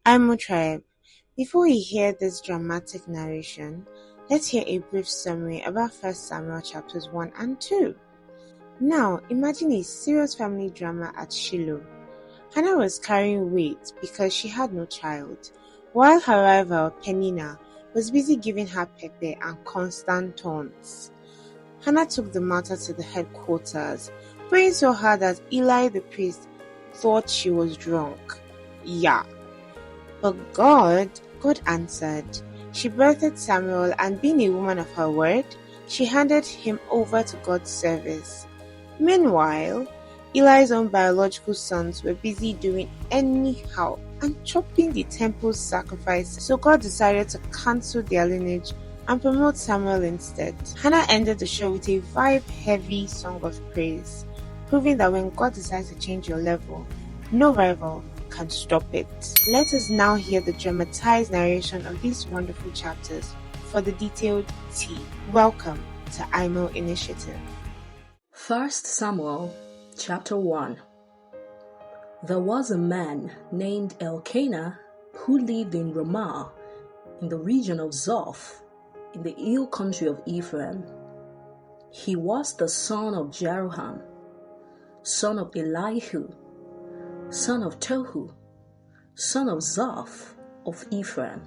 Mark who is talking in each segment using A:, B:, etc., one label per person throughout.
A: Imo Tribe. Before we hear this dramatic narration, let's hear a brief summary about 1 Samuel chapters 1 and 2. Now, imagine a serious family drama at Shiloh. Hannah was carrying weight because she had no child, while her rival, Peninnah, was busy giving her pepe and constant taunts. Hannah took the matter to the headquarters, praying so hard that Eli the priest thought she was drunk. Yeah. But God answered. She birthed Samuel, and being a woman of her word, she handed him over to God's service. Meanwhile, Eli's own biological sons were busy doing anyhow and chopping the temple's sacrifice, so God decided to cancel their lineage and promote Samuel instead. Hannah ended the show with a vibe-heavy song of praise, proving that when God decides to change your level, no rival can stop it. Let us now hear the dramatized narration of these wonderful chapters for the detailed tea. Welcome to Imo Initiative.
B: 1 Samuel chapter 1. There was a man named Elkanah who lived in Ramah in the region of Zoph in the hill country of Ephraim. He was the son of Jeroham, son of Elihu, son of Tohu, son of Zoph of Ephraim.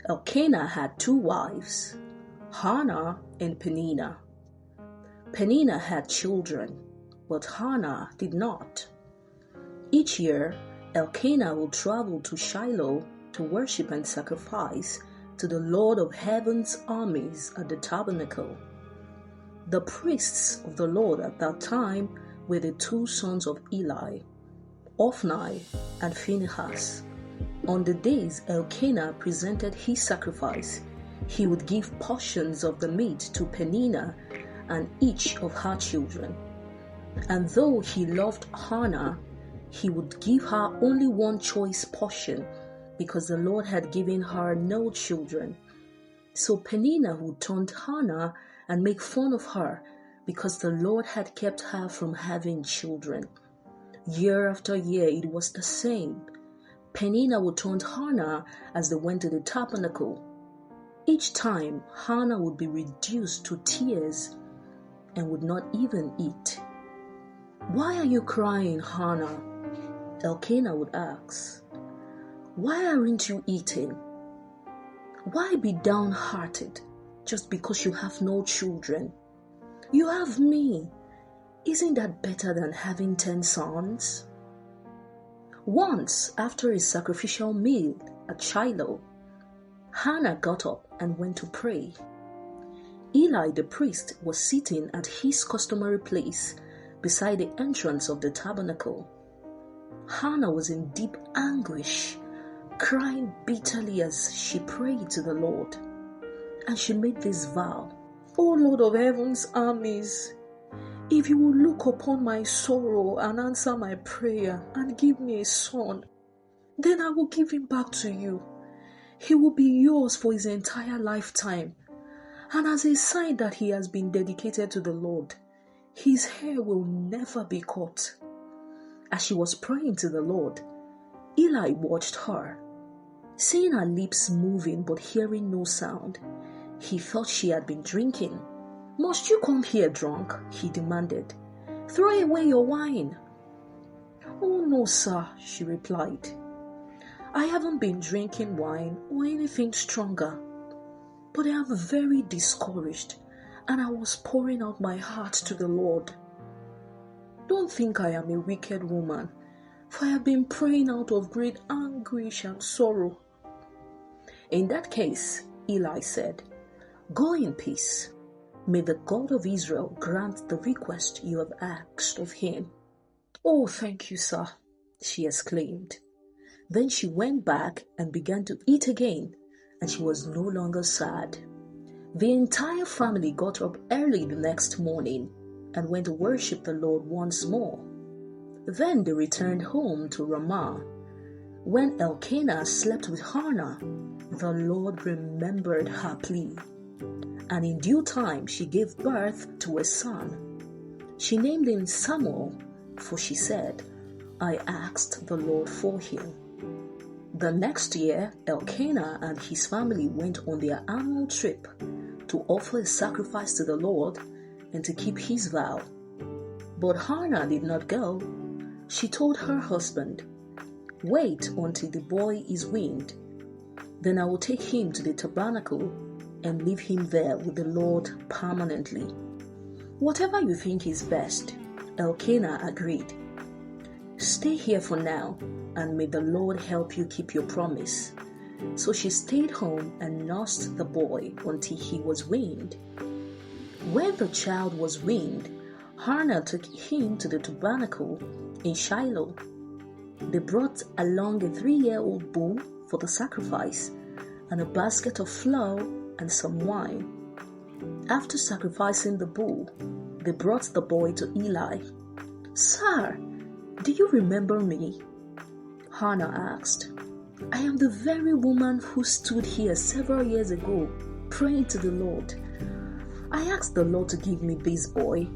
B: Elkanah had 2 wives, Hannah and Peninnah. Peninnah had children, but Hannah did not. Each year, Elkanah would travel to Shiloh to worship and sacrifice to the Lord of Heaven's armies at the tabernacle. The priests of the Lord at that time were the 2 sons of Eli, Ophni and Phinehas. On the days Elkanah presented his sacrifice, he would give portions of the meat to Peninnah and each of her children. And though he loved Hannah, he would give her only one choice portion because the Lord had given her no children. So Peninnah would taunt Hannah and make fun of her because the Lord had kept her from having children. Year after year it was the same. Peninnah would taunt Hannah as they went to the tabernacle. Each time Hannah would be reduced to tears and would not even eat. "Why are you crying, Hannah?" Elkanah would ask. "Why aren't you eating? Why be downhearted just because you have no children? You have me. Isn't that better than having 10 sons?" Once, after a sacrificial meal at Shiloh, Hannah got up and went to pray. Eli the priest was sitting at his customary place beside the entrance of the tabernacle. Hannah was in deep anguish, crying bitterly as she prayed to the Lord. And she made this vow: "O Lord of Heaven's armies, if you will look upon my sorrow and answer my prayer and give me a son, then I will give him back to you. He will be yours for his entire lifetime. And as a sign that he has been dedicated to the Lord, his hair will never be cut." As she was praying to the Lord, Eli watched her. Seeing her lips moving but hearing no sound, he thought she had been drinking. "Must you come here drunk?" he demanded. "Throw away your wine." "Oh no, sir," she replied. "I haven't been drinking wine or anything stronger, but I am very discouraged and I was pouring out my heart to the Lord. Don't think I am a wicked woman, for I have been praying out of great anguish and sorrow." "In that case," Eli said, "go in peace. May the God of Israel grant the request you have asked of him." "Oh, thank you, sir," she exclaimed. Then she went back and began to eat again, and she was no longer sad. The entire family got up early the next morning and went to worship the Lord once more. Then they returned home to Ramah. When Elkanah slept with Hannah, the Lord remembered her plea, and in due time she gave birth to a son. She named him Samuel, for she said, "I asked the Lord for him." The next year, Elkanah and his family went on their annual trip to offer a sacrifice to the Lord and to keep his vow. But Hannah did not go. She told her husband, "Wait until the boy is weaned. Then I will take him to the tabernacle and leave him there with the Lord permanently." "Whatever you think is best," Elkanah agreed. "Stay here for now, and may the Lord help you keep your promise." So she stayed home and nursed the boy until he was weaned. When the child was weaned, Hannah took him to the tabernacle in Shiloh. They brought along a 3-year-old bull for the sacrifice and a basket of flour and some wine. After sacrificing the bull, they brought the boy to Eli. "Sir, do you remember me?" Hannah asked. "I am the very woman who stood here several years ago praying to the Lord. I asked the Lord to give me this boy,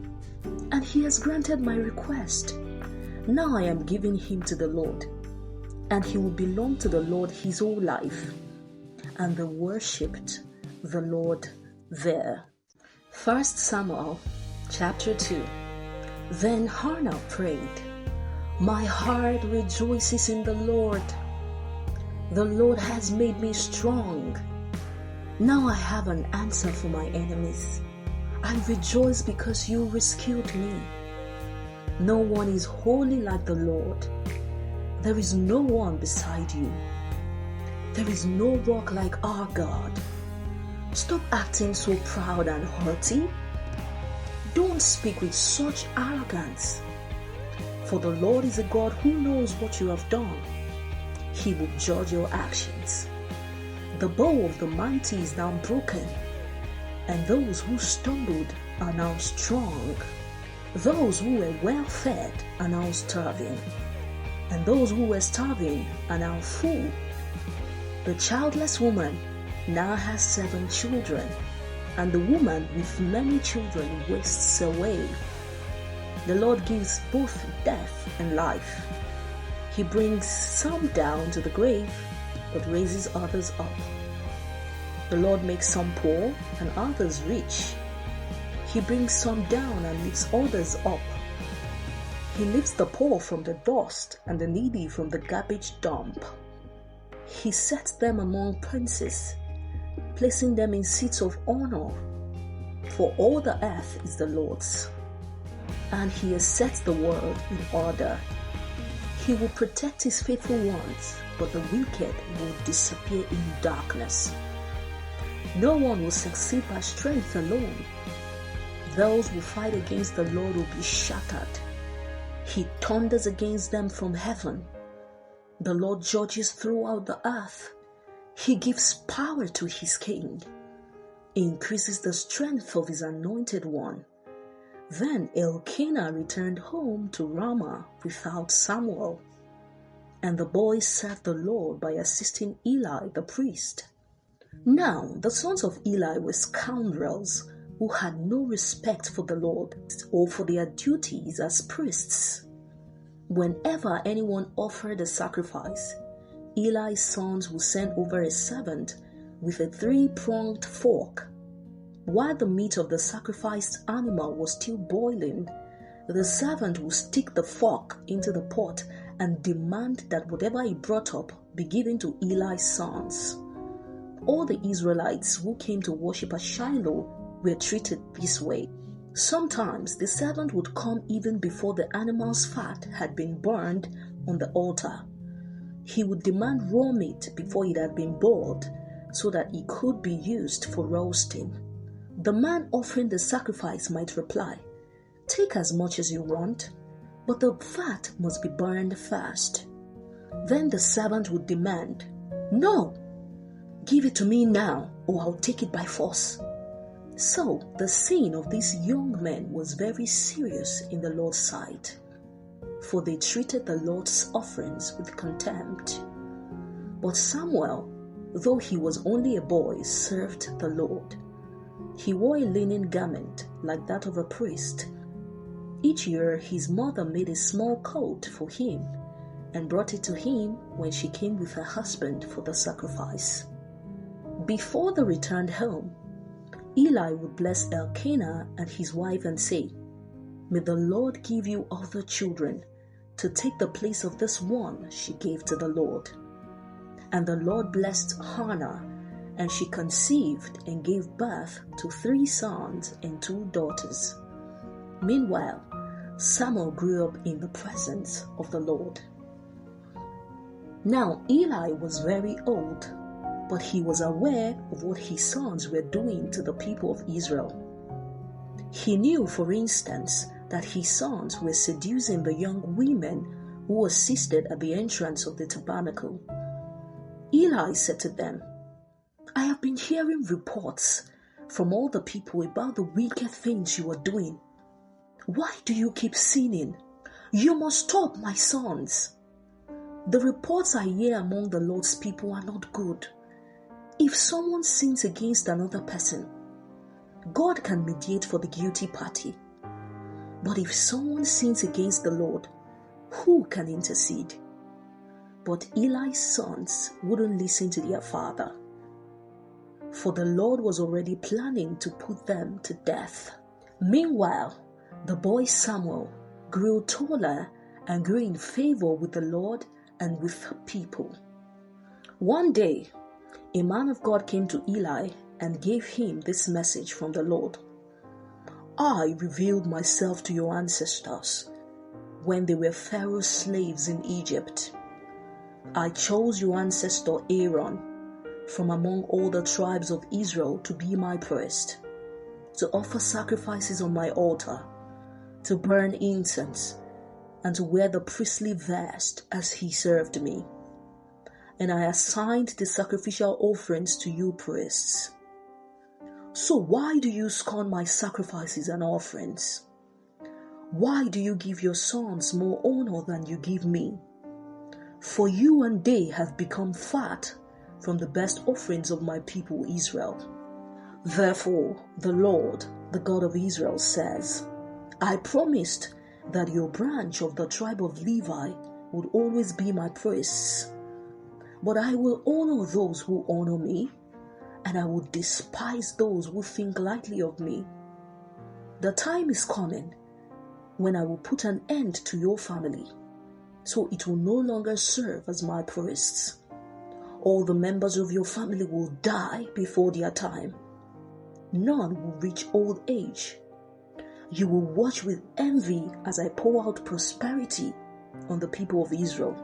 B: and he has granted my request. Now I am giving him to the Lord, and he will belong to the Lord his whole life." And they worshipped the Lord there. 1 Samuel chapter 2. Then Hannah prayed, "My heart rejoices in the Lord. The Lord has made me strong. Now I have an answer for my enemies. I rejoice because you rescued me. No one is holy like the Lord. There is no one beside you. There is no rock like our God. Stop acting so proud and haughty. Don't speak with such arrogance. For the Lord is a God who knows what you have done. He will judge your actions. The bow of the mighty is now broken, and those who stumbled are now strong. Those who were well fed are now starving, and those who were starving are now full. The childless woman now has 7 children, and the woman with many children wastes away. The Lord gives both death and life. He brings some down to the grave, but raises others up. The Lord makes some poor and others rich. He brings some down and lifts others up. He lifts the poor from the dust and the needy from the garbage dump. He sets them among princes, placing them in seats of honor. For all the earth is the Lord's, and he has set the world in order. He will protect his faithful ones, but the wicked will disappear in darkness. No one will succeed by strength alone. Those who fight against the Lord will be shattered. He thunders against them from heaven. The Lord judges throughout the earth. He gives power to his king. He increases the strength of his anointed one. Then Elkanah returned home to Ramah without Samuel, and the boys served the Lord by assisting Eli the priest. Now the sons of Eli were scoundrels who had no respect for the Lord or for their duties as priests. Whenever anyone offered a sacrifice, Eli's sons would send over a servant with a 3-pronged fork. While the meat of the sacrificed animal was still boiling, the servant would stick the fork into the pot and demand that whatever he brought up be given to Eli's sons. All the Israelites who came to worship at Shiloh were treated this way. Sometimes the servant would come even before the animal's fat had been burned on the altar. He would demand raw meat before it had been boiled so that it could be used for roasting. The man offering the sacrifice might reply, "Take as much as you want, but the fat must be burned first." Then the servant would demand, "No, give it to me now, or I'll take it by force." So the sin of these young men was very serious in the Lord's sight, for they treated the Lord's offerings with contempt. But Samuel, though he was only a boy, served the Lord. He wore a linen garment like that of a priest. Each year his mother made a small coat for him, and brought it to him when she came with her husband for the sacrifice. Before they returned home, Eli would bless Elkanah and his wife and say, "May the Lord give you other children to take the place of this one she gave to the Lord." And the Lord blessed Hannah, and she conceived and gave birth to 3 sons and 2 daughters. Meanwhile, Samuel grew up in the presence of the Lord. Now Eli was very old, but he was aware of what his sons were doing to the people of Israel. He knew, for instance, that his sons were seducing the young women who assisted at the entrance of the tabernacle. Eli said to them, "I have been hearing reports from all the people about the wicked things you are doing. Why do you keep sinning? You must stop, my sons. The reports I hear among the Lord's people are not good. If someone sins against another person, God can mediate for the guilty party. But if someone sins against the Lord, who can intercede?" But Eli's sons wouldn't listen to their father, for the Lord was already planning to put them to death. Meanwhile, the boy Samuel grew taller and grew in favor with the Lord and with the people. One day, a man of God came to Eli and gave him this message from the Lord. "I revealed myself to your ancestors when they were Pharaoh's slaves in Egypt. I chose your ancestor Aaron from among all the tribes of Israel to be my priest, to offer sacrifices on my altar, to burn incense, and to wear the priestly vest as he served me. And I assigned the sacrificial offerings to you priests. So why do you scorn my sacrifices and offerings? Why do you give your sons more honor than you give me? For you and they have become fat from the best offerings of my people Israel. Therefore, the Lord, the God of Israel, says, I promised that your branch of the tribe of Levi would always be my priests. But I will honor those who honor me, and I will despise those who think lightly of me. The time is coming when I will put an end to your family, so it will no longer serve as my priests. All the members of your family will die before their time. None will reach old age. You will watch with envy as I pour out prosperity on the people of Israel.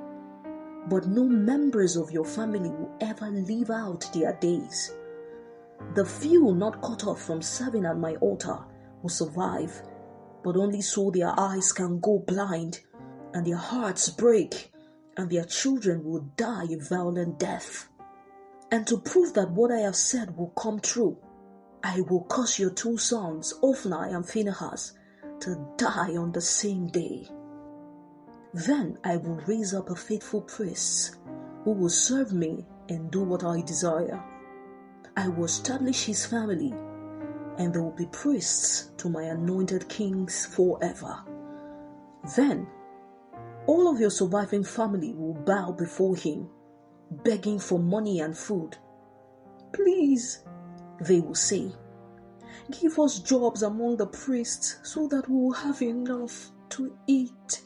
B: But no members of your family will ever live out their days. The few not cut off from serving at my altar will survive, but only so their eyes can go blind and their hearts break, and their children will die a violent death. And to prove that what I have said will come true, I will cause your 2 sons, Ophni and Phinehas, to die on the same day. Then I will raise up a faithful priest who will serve me and do what I desire. I will establish his family, and there will be priests to my anointed kings forever. Then all of your surviving family will bow before him, begging for money and food. Please, they will say, give us jobs among the priests so that we will have enough to eat.